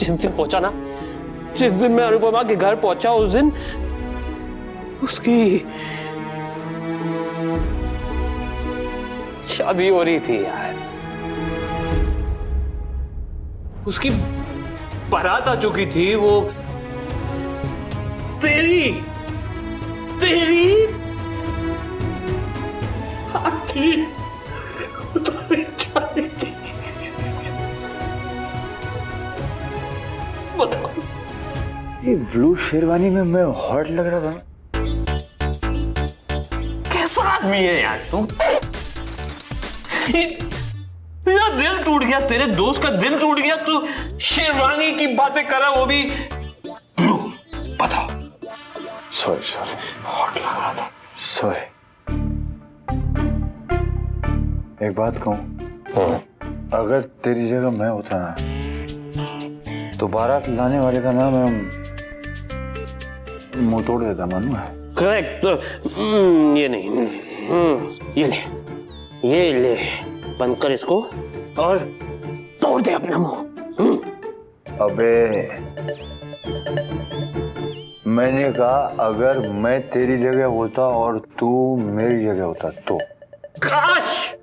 जिस दिन पहुंचा ना, जिस दिन मैं अनुपमा के घर पहुंचा, उस दिन उसकी शादी हो रही थी यार। उसकी बारात आ चुकी थी। वो तेरी हाथी उतारी जा रही थी। बताओ, ये ब्लू शेरवानी में मैं हॉट लग रहा था। कैसा आदमी है यार तू? मेरा दिल टूट गया, तेरे दोस्त का दिल टूट गया। तू शेरवानी की बातें करा, वो भी ब्लू। बताओ। सॉरी हॉट लग रहा था, सॉरी। एक बात कहूं, अगर तेरी जगह मैं होता ना, तो बारात लाने वाले का नाम मुंह तोड़ देता। मालूम है? करेक्ट। ये नहीं, ये ले बंद कर इसको और तोड़ दे अपना मुंह। अबे मैंने कहा अगर मैं तेरी जगह होता और तू मेरी जगह होता तो। काश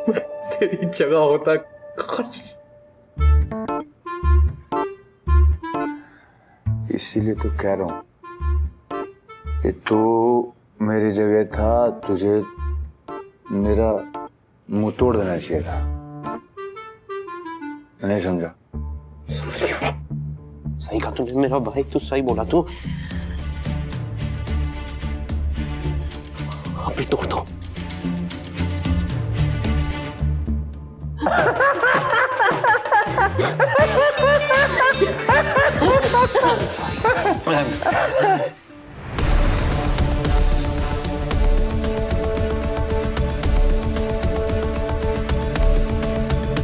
मैं तेरी जगह होता। काश। इसीलिए तो कह रहा हूं कि तू मेरी जगह था, तुझे मेरा मुंह तोड़ देना चाहिए था। नहीं समझा? समझ गया। सही कहा तूने मेरा भाई, तू सही बोला। तू अभी तोड़ दो।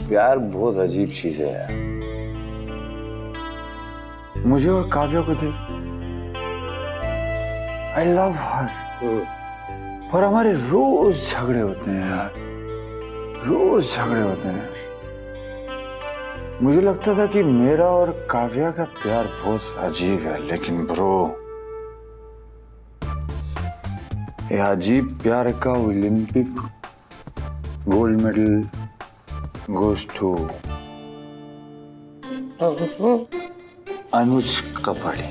प्यार बहुत अजीब चीज है यार। मुझे और काव्या को देख, आई लव हर, पर हमारे रोज झगड़े होते हैं यार, रोज झगड़े होते हैं। मुझे लगता था कि मेरा और काव्या का प्यार बहुत अजीब है, लेकिन ब्रो, ये अजीब प्यार का Olympic gold medal goes to अनुज कपाड़ी।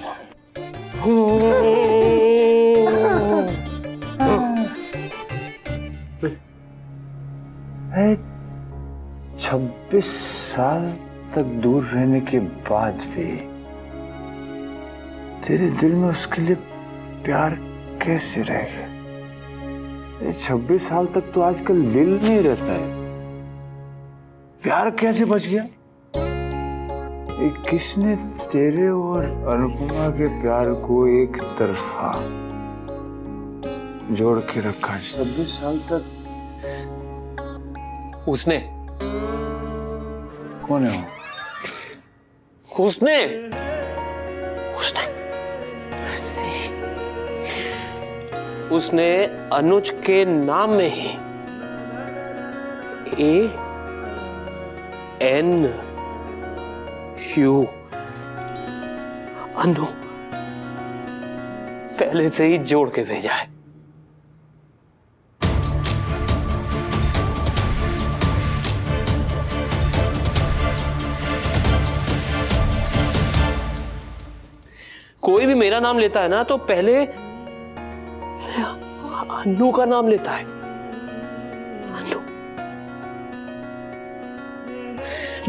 26 साल तक दूर रहने के बाद भी तेरे दिल में उसके लिए प्यार कैसे रह गया? 26 साल तक तो आजकल दिल नहीं रहता है, प्यार कैसे बच गया? किसने तेरे और अनुपमा के प्यार को एक तरफा जोड़ के रखा? 26 साल तक। उसने। कौन है वो? उसने अनुज के नाम में ही ANU अनु पहले से ही जोड़ के भेजा है। कोई भी मेरा नाम लेता है ना, तो पहले अनु का नाम लेता है। अनु,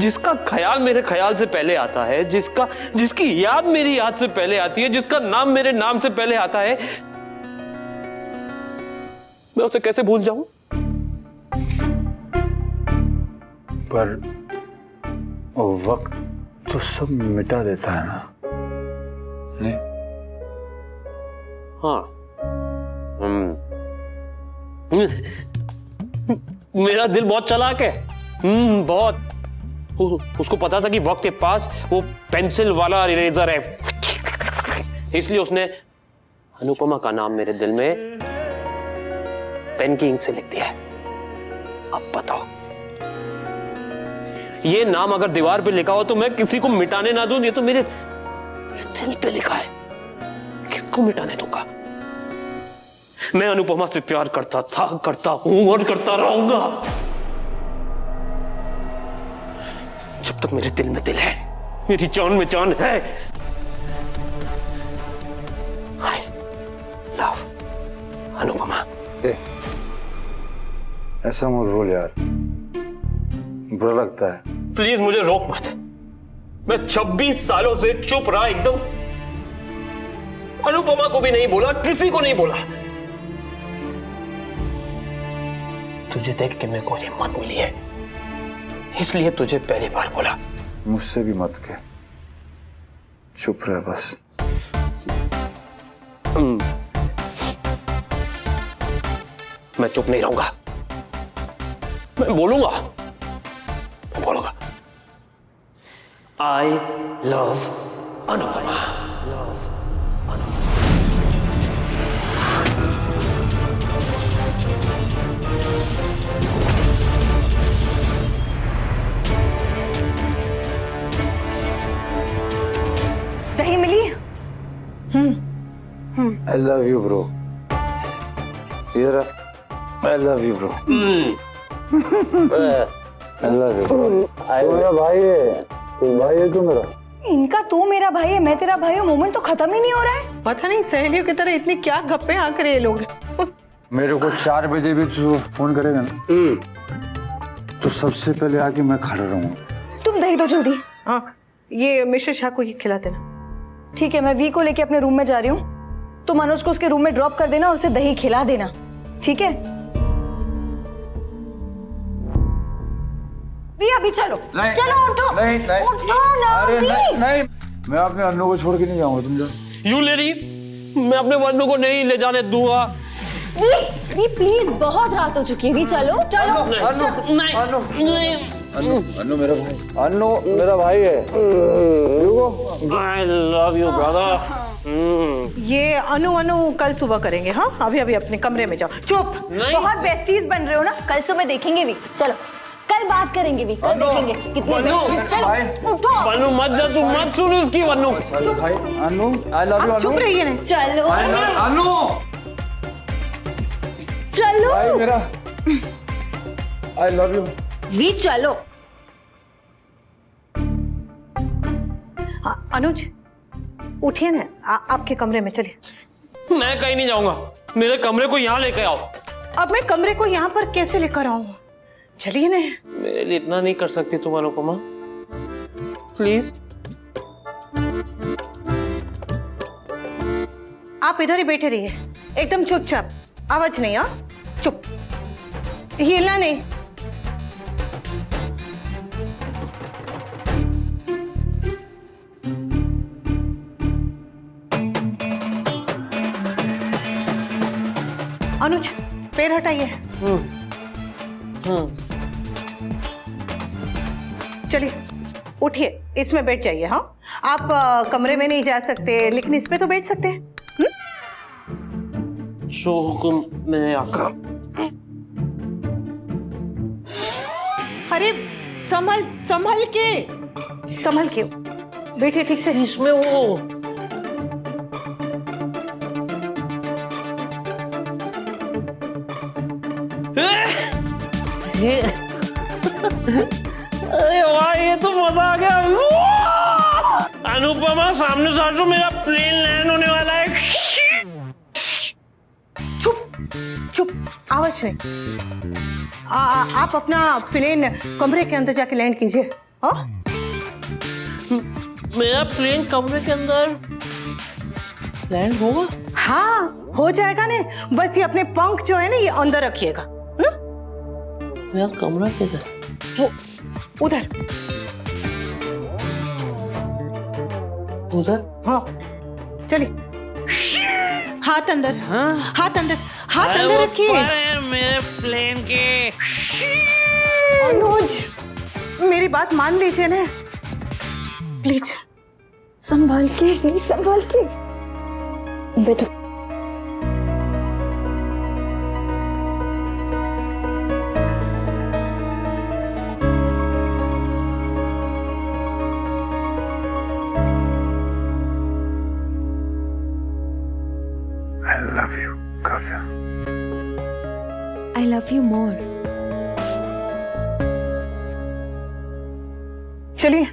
जिसका ख्याल मेरे ख्याल से पहले आता है, जिसकी याद मेरी याद से पहले आती है, जिसका नाम मेरे नाम से पहले आता है, मैं उसे कैसे भूल जाऊं? पर वक्त तो सब मिटा देता है ना? नहीं? हाँ। मेरा दिल बहुत चालाक है। बहुत। उसको पता था कि वक्त के पास वो पेंसिल वाला इरेजर है, इसलिए उसने अनुपमा का नाम मेरे दिल में पेन की इंक से लिख दिया है। अब बताओ ये नाम अगर दीवार पे लिखा हो तो मैं किसी को मिटाने ना दूं, ये तो मेरे दिल पे लिखा है, किसको मिटाने दूंगा? मैं अनुपमा से प्यार करता था, करता हूं और करता रहूंगा जब तक मेरे दिल में दिल है, मेरी जान में जान है। I love Anupama. ऐसा मत बोल यार, बुरा लगता है। प्लीज मुझे रोक मत। मैं 26 सालों से चुप रहा एकदम, अनुपमा को भी नहीं बोला, किसी को नहीं बोला। तुझे देख के मेरे को हिम्मत मिली है, इसलिए तुझे पहली बार बोला। मुझसे भी मत के, चुप रह बस। मैं चुप नहीं रहूंगा, मैं बोलूंगा, बोलूंगा। I love Anupama. दही मिली? I love you bro। ये रहा, I love you bro। I love you bro। तू मेरा भाई है, तू भाई है तू मेरा। इनका तू मेरा भाई है, मैं तेरा भाई हूँ, मोमेंट तो खत्म ही नहीं हो रहा है। पता नहीं सहेलियों की तरह इतनी क्या गप्पे हाँक रहे हैं लोग। मेरे को 4 बजे भी तू फोन करेगा ना, तो सबसे पहले आके मैं खड़ा रहूंगा। तुम दही दो जल्दी। हाँ, ये मिश्र शाह को ये खिला देना। ठीक है, मैं वी को लेके अपने रूम में जा रही हूँ, तुम मनोज को उसके रूम में ड्रॉप कर देना और उसे दही खिला देना, ठीक है? वी अभी चलो, चलो उठो, नहीं, नहीं, उठो ना अरे वी। नहीं, मैं अपने अन्नू को छोड़ के नहीं जाऊंगा, तुम जाओ। यू लेडी, मैं अपने वन्नू को नहीं ले जाने दूंगा। वी प्लीज, बहुत रात हो चुकी है, वी चलो चलो। अन्नू मेरा भाई, अन्नू मेरा भाई है। I love you brother. ये अनु कल सुबह करेंगे। हाँ, अभी अभी अपने कमरे में जाओ। चुप। बहुत बेस्टीज बन रहे हो ना, कल सुबह देखेंगे वी। चलो कल बात करेंगे वी, कल देखेंगे कितने बेस्टीज। चलो उठो। वन्नू मत जा, तू मत सुन इसकी। वन्नू भाई अन्नू, I love you आप चुप अन्नू। रहिए ना। चलो अन्नू चलो भाई मेरा, I love you। वी चलो। अनुज उठिए ना, आपके कमरे में चलिए। मैं कहीं नहीं जाऊंगा, मेरे कमरे को यहाँ लेकर आओ। अब मैं कमरे को यहाँ पर कैसे लेकर आऊं? चलिए ना। मेरे लिए इतना नहीं कर सकती तुम अनुपमा, प्लीज। आप इधर ही बैठे रहिए, एकदम चुपचाप, आवाज नहीं। हाँ, चुप, हिलना नहीं। अनुज पैर हटाइए। चलिए उठिए, इसमें बैठ जाइए। हाँ, आप कमरे में नहीं जा सकते, लेकिन इस पे तो बैठ सकते हैं। शो हुकुम में आका। अरे संभल संभल के, संभल के बैठिए ठीक से। इसमें वो अरे वाह, ये तो मजा आ गया। अनुपमा सामने से आ जाओ, मेरा प्लेन लैंड होने वाला है। चुप चुप, आवाज नहीं। आप अपना प्लेन कमरे के अंदर जाके लैंड कीजिए। हाँ, मेरा प्लेन कमरे के अंदर लैंड होगा? हाँ हो जाएगा ना, बस ये अपने पंख जो है ना, ये अंदर रखिएगा। मेरा कमरा किधर? वो उधर। उधर? हाँ, चलिए। हाथ अंदर। हाँ, हाथ अंदर, हाथ अंदर रखिए। मेरे प्लेन के। अनुज मेरी बात मान लीजिए ना प्लीज। संभाल के वी, संभाल के बैठो। love you more. चलिए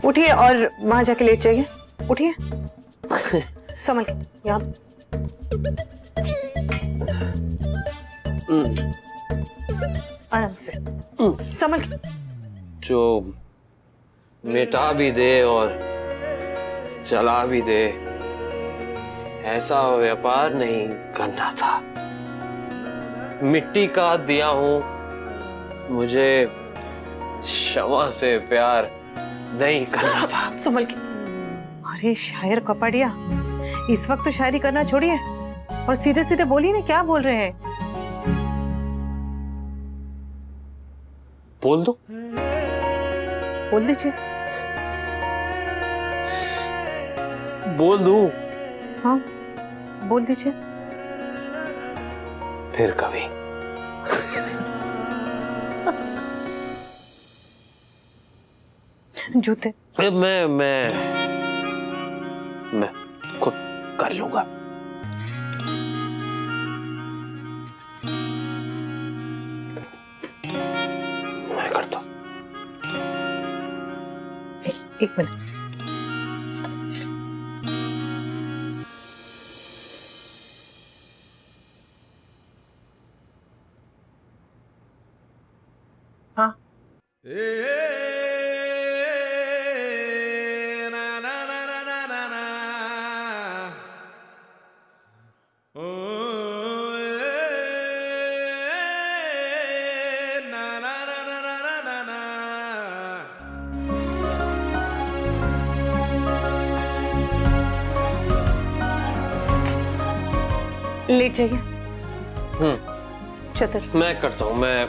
उठिए और वहां जाके लेट जाइए। उठिए, संभल के यहाँ। आराम से, संभल के। जो मिटा भी दे और जला भी दे, ऐसा व्यापार नहीं करना था। मिट्टी का दिया हूं, मुझे क्षमा से प्यार नहीं करना था। संभल के। अरे शायर कपाड़िया, इस वक्त तो शायरी करना छोड़िए और सीधे सीधे बोलिए ना, क्या बोल रहे हैं? बोल दो। बोल दीजिए। बोल दूं? हाँ, बोल दीजिए। फिर कभी। जूते। मैं खुद कर लूंगा। मैं करता हूं। एक मिनट। हाँ, लेट जाइए। चतर। मैं करता हूं। मैं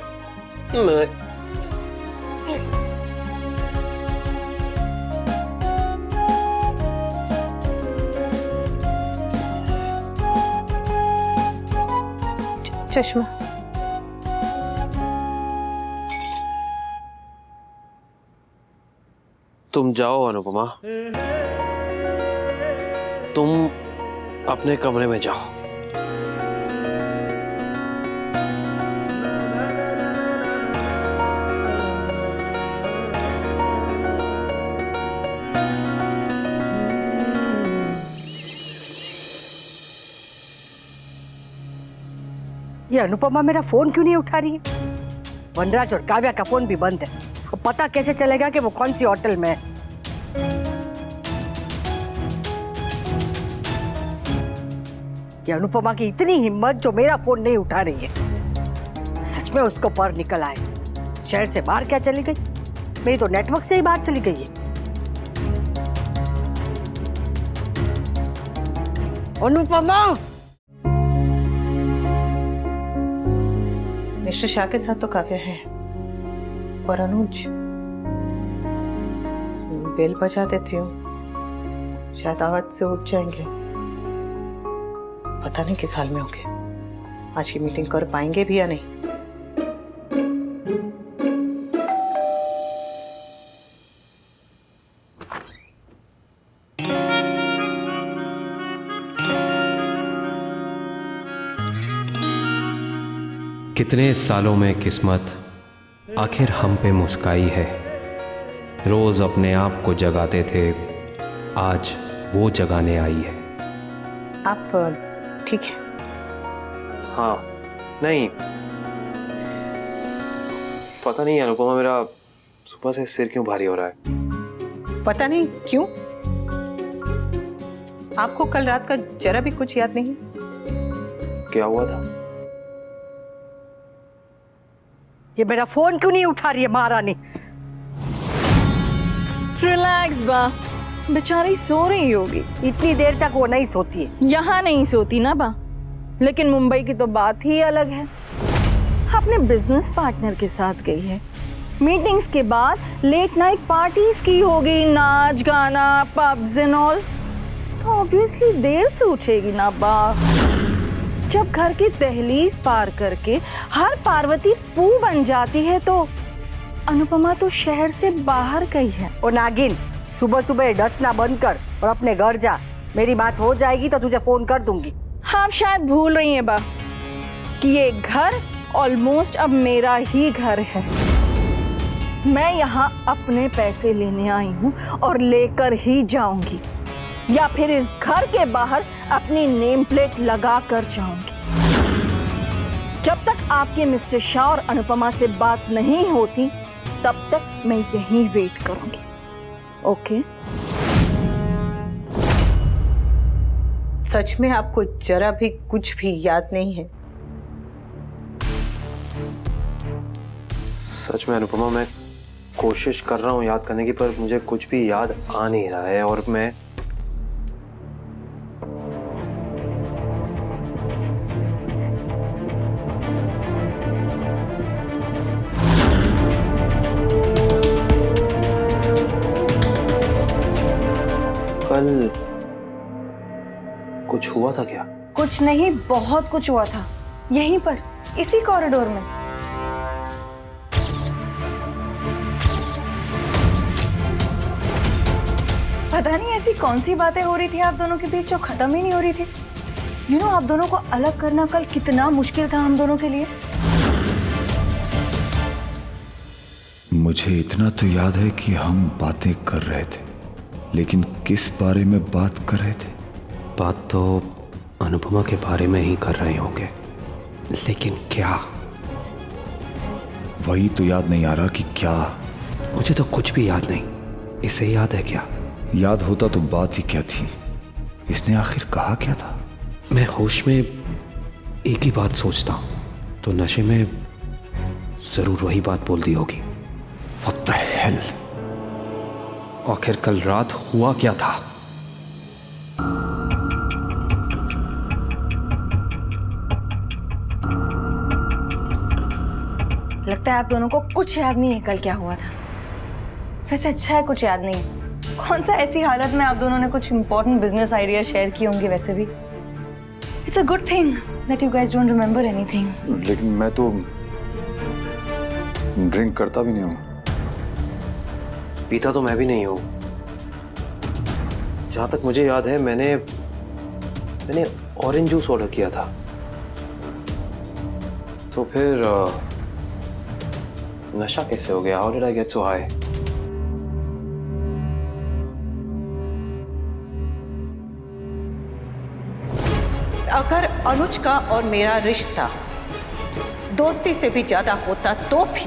चश्मा। तुम जाओ अनुपमा, तुम अपने कमरे में जाओ। ये अनुपमा मेरा फोन क्यों नहीं उठा रही है? वनराज और काव्या का फोन भी बंद है। अब पता कैसे चलेगा कि वो कौन सी होटल में है? ये अनुपमा की इतनी हिम्मत जो मेरा फोन नहीं उठा रही है। सच में उसको पर निकल आए। शहर से बाहर क्या चली गई? मेरी तो नेटवर्क से ही बाहर चली गई है। अनुपमा! मिस्टर शाह के साथ तो काव्या है, और अनुज बेल बजा देती हूँ, शायद आवाज से उठ जाएंगे। पता नहीं किस हाल में होंगे। आज की मीटिंग कर पाएंगे भी या नहीं। कितने सालों में किस्मत आखिर हम पे मुस्काई है। रोज अपने आप को जगाते थे, आज वो जगाने आई है। आप ठीक है? हाँ, नहीं, पता नहीं अनुपमा, मेरा सुबह से सिर क्यों भारी हो रहा है। पता नहीं क्यों? आपको कल रात का जरा भी कुछ याद नहीं? क्या हुआ था? ये मेरा फोन क्यों नहीं उठा रही है महारानी? रिलैक्स बा, बेचारी सो रही होगी। इतनी देर तक वो नहीं सोती है। यहाँ नहीं सोती ना बा, लेकिन मुंबई की तो बात ही अलग है। अपने बिजनेस पार्टनर के साथ गई है। मीटिंग्स के बाद लेट नाइट पार्टीज की होगी, नाच गाना, पब्स एंड ऑल। तो ऑब्वियसली देर से उठेगी ना बा। जब घर की दहलीज पार करके हर पार्वती पू बन जाती है तो अनुपमा तो शहर से बाहर गई है। और नागिन, सुबह सुबह डसना बंद कर और अपने घर जा। मेरी बात हो जाएगी तो तुझे फोन कर दूंगी। आप शायद भूल रही हैं बा कि ये घर ऑलमोस्ट अब मेरा ही घर है। मैं यहाँ अपने पैसे लेने आई हूँ और लेकर ही जाऊंगी, या फिर इस घर के बाहर अपनी नेम प्लेट लगा कर जाऊंगी। जब तक आपके मिस्टर शाह और अनुपमा से बात नहीं होती तब तक मैं यहीं वेट करूंगी। ओके? सच में आपको जरा भी कुछ भी याद नहीं है? सच में अनुपमा, मैं कोशिश कर रहा हूँ याद करने की, पर मुझे कुछ भी याद आ नहीं रहा है। और मैं कल कुछ हुआ था क्या? कुछ नहीं, बहुत कुछ हुआ था यहीं पर, इसी कॉरिडोर में। पता नहीं ऐसी कौन सी बातें हो रही थी आप दोनों के बीच जो खत्म ही नहीं हो रही थी। यू नो, आप दोनों को अलग करना कल कितना मुश्किल था हम दोनों के लिए। मुझे इतना तो याद है कि हम बातें कर रहे थे, लेकिन किस बारे में बात कर रहे थे? बात तो अनुपमा के बारे में ही कर रहे होंगे, लेकिन क्या? वही तो याद नहीं आ रहा कि क्या। मुझे तो कुछ भी याद नहीं। इसे याद है क्या? याद होता तो बात ही क्या थी? इसने आखिर कहा क्या था? मैं होश में एक ही बात सोचता हूँ, तो नशे में जरूर वही बात बोल दी होगी। What the hell? आखिर कल रात हुआ क्या था? लगता है आप दोनों को कुछ याद नहीं है कल क्या हुआ था। वैसे अच्छा है कुछ याद नहीं है। कौन सा ऐसी हालत में आप दोनों ने कुछ इंपॉर्टेंट बिजनेस आइडिया शेयर किए होंगे। वैसे भी it's a good thing that you guys don't remember anything. लेकिन मैं तो ड्रिंक करता भी नहीं हूँ। पीता तो मैं भी नहीं हूँ। जहां तक मुझे याद है मैंने ऑरेंज जूस ऑर्डर किया था। तो फिर नशा कैसे हो गया? How did I get so high? अगर अनुज का और मेरा रिश्ता दोस्ती से भी ज्यादा होता तो भी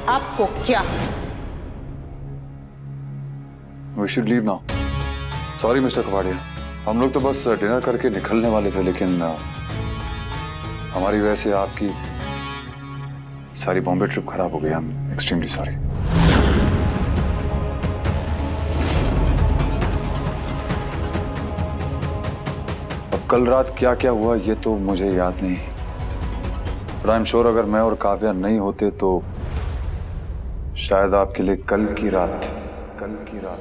आपको क्या? We should leave now. Sorry mister Kapadia, हम लोग तो बस डिनर करके निकलने वाले थे, लेकिन हमारी वजह से आपकी सारी बॉम्बे ट्रिप खराब हो गई। I am extremely sorry. अब कल रात क्या क्या हुआ ये तो मुझे याद नहीं, बट आई एम श्योर अगर मैं और काव्या नहीं होते तो शायद आपके लिए कल की रात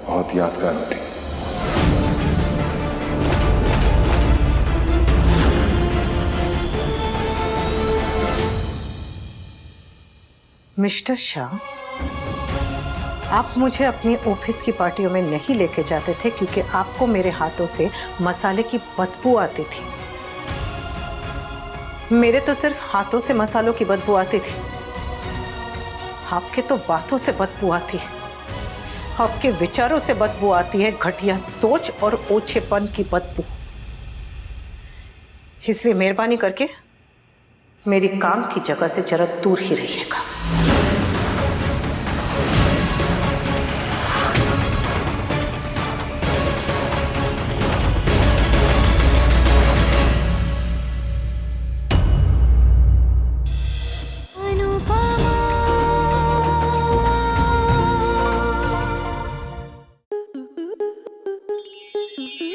बहुत यादगार होती। मिस्टर शाह, आप मुझे अपनी ऑफिस की पार्टियों में नहीं लेके जाते थे क्योंकि आपको मेरे हाथों से मसाले की बदबू आती थी। मेरे तो सिर्फ हाथों से मसालों की बदबू आती थी, आपके तो बातों से बदबू आती है, आपके विचारों से बदबू आती है, घटिया सोच और ओछेपन की बदबू। इसलिए मेहरबानी करके मेरी काम की जगह से जरा दूर ही रहिएगा।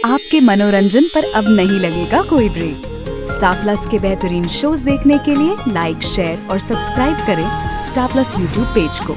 आपके मनोरंजन पर अब नहीं लगेगा कोई ब्रेक। स्टार प्लस के बेहतरीन शोज देखने के लिए लाइक, शेयर और सब्सक्राइब करें स्टार प्लस यूट्यूब पेज को।